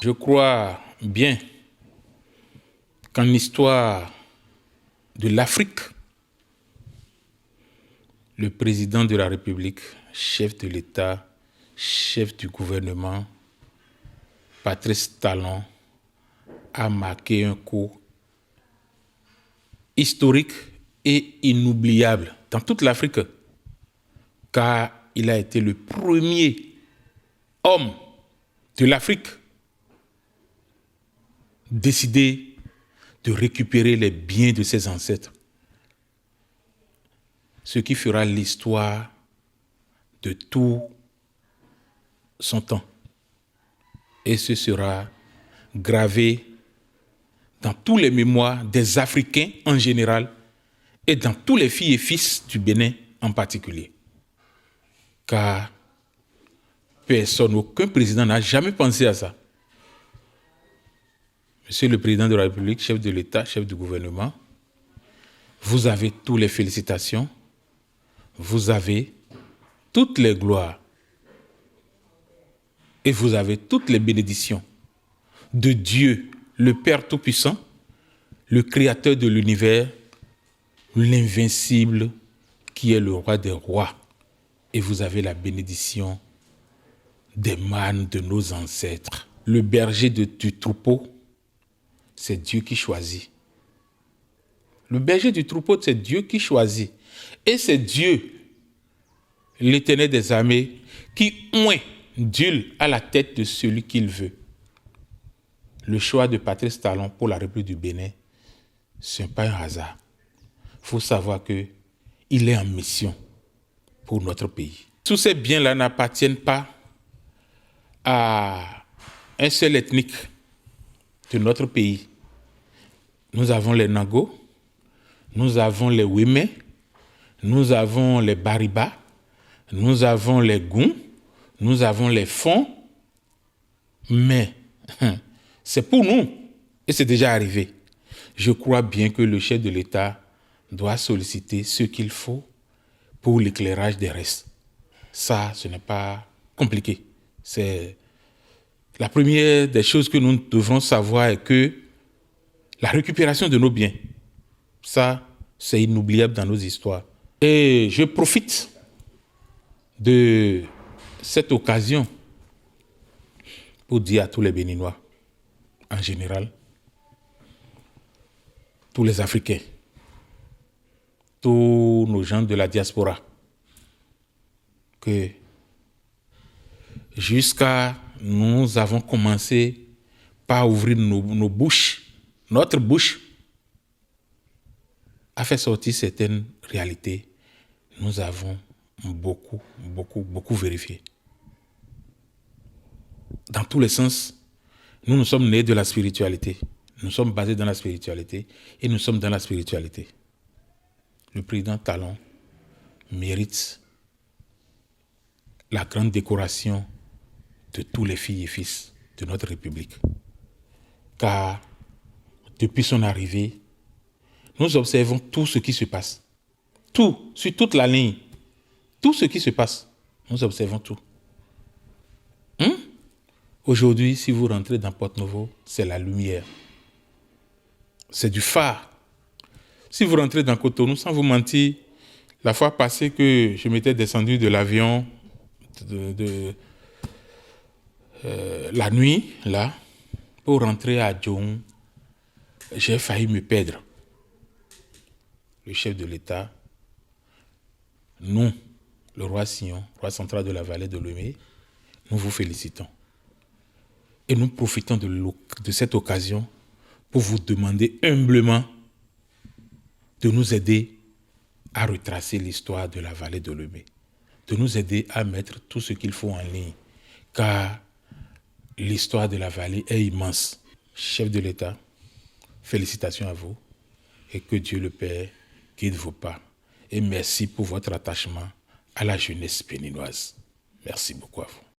Je crois bien qu'en histoire de l'Afrique, le président de la République, chef de l'État, chef du gouvernement, Patrice Talon, a marqué un coup historique et inoubliable dans toute l'Afrique, car il a été le premier homme de l'Afrique décidé de récupérer les biens de ses ancêtres, ce qui fera l'histoire de tout son temps. Et ce sera gravé dans tous les mémoires des Africains en général et dans tous les filles et fils du Bénin en particulier. Car personne, aucun président n'a jamais pensé à ça. Monsieur le Président de la République, chef de l'État, chef du gouvernement, vous avez toutes les félicitations, vous avez toutes les gloires et vous avez toutes les bénédictions de Dieu, le Père Tout-Puissant, le Créateur de l'univers, l'invincible qui est le roi des rois. Et vous avez la bénédiction des mânes de nos ancêtres. Le berger du troupeau, c'est Dieu qui choisit. Le berger du troupeau, c'est Dieu qui choisit. Et c'est Dieu, l'Éternel des armées, qui oint d'huile à la tête de celui qu'il veut. Le choix de Patrice Talon pour la République du Bénin, ce n'est pas un hasard. Il faut savoir qu'il est en mission pour notre pays. Tous ces biens-là n'appartiennent pas à un seul ethnique de notre pays. Nous avons les Nago, nous avons les Wémé, nous avons les Bariba, nous avons les Goum, nous avons les Fon, mais c'est pour nous et c'est déjà arrivé. Je crois bien que le chef de l'État doit solliciter ce qu'il faut pour l'éclairage des restes. Ça, ce n'est pas compliqué. C'est la première des choses que nous devrons savoir est que la récupération de nos biens, ça, c'est inoubliable dans nos histoires. Et je profite de cette occasion pour dire à tous les Béninois, en général, tous les Africains, tous nos gens de la diaspora, que jusqu'à nous avons commencé par ouvrir nos bouches, notre bouche, à faire sortir certaines réalités. Nous avons beaucoup vérifié. Dans tous les sens, nous sommes nés de la spiritualité. Nous sommes basés dans la spiritualité et nous sommes dans la spiritualité. Le président Talon mérite la grande décoration de tous les filles et fils de notre République. Car depuis son arrivée, nous observons tout ce qui se passe. Tout, sur toute la ligne. Tout ce qui se passe, nous observons tout. Aujourd'hui, si vous rentrez dans Porte-Novo, c'est la lumière. C'est du phare. Si vous rentrez dans Cotonou, sans vous mentir, la fois passée que je m'étais descendu de l'avion la nuit, là, pour rentrer à Djoun, j'ai failli me perdre. Le chef de l'État, nous, le roi Sion, roi central de la vallée de Lomé, nous vous félicitons. Et nous profitons de cette occasion pour vous demander humblement de nous aider à retracer l'histoire de la vallée de Lomé, de nous aider à mettre tout ce qu'il faut en ligne, car l'histoire de la vallée est immense. Chef de l'État, félicitations à vous et que Dieu le Père guide vos pas. Et merci pour votre attachement à la jeunesse béninoise. Merci beaucoup à vous.